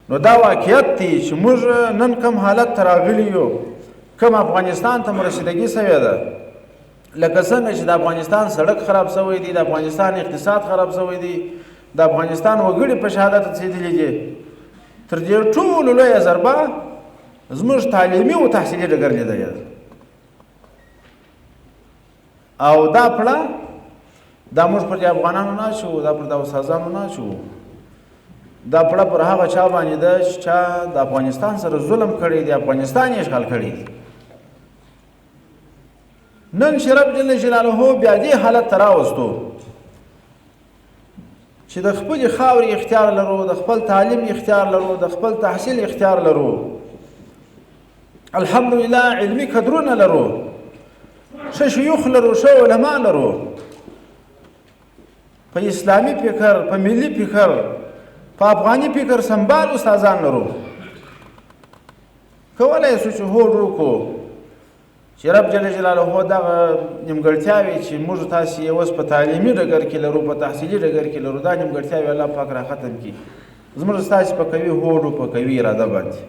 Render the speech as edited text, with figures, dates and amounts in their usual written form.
نو دا واقعیت دی چې موږ نن کم حالت ته راغلي یو، کم افغانستان ته مو رسیدګي سوې ده، لکه څنګه چې د افغانستان سړک خراب سوی دی، د افغانستان اقتصاد خراب سوی دی، د افغانستان وګړي په شهادت رسېدلي دي. تر دې ټولو لویه ضربه زموږ تعلیمي او تحصیلي ډګر لیدلی ده. او دا پړه دا موږ پر دې افغانانو نه شو، دا پر د استادانو نه شو، دا پړه پر هغه چا باندې ده چې چا د افغانستان سره ظلم کړی دی، افغانستان یې اشغال کړی دی. نن چې رب جل جلاله بیا دې حالت ته راوستو چې د خپلې خاورې اختیار لرو، د خپل تعلیم اختیار لرو، د خپل تحصیل اختیار لرو، الحمدلله علمي کدرونه لرو، ښه شیوخ لرو، ښه علما لرو، په اسلامي فکر، په ملي فکر، په افغاني فکر سمبال استادان لرو. کولی شو چې هوډ وکړو چې رب جل جلاله دغه نیمګړتیاوې چې موږ تاسې یې اوس په تعلیمي ډګر کې لرو، په تحصیلي ډګر کې لرو، دا نیمګړتیاوې الله پاک را ختم کړي. زموږ ستاسې په قوي هوډ او په قوي اراده باندې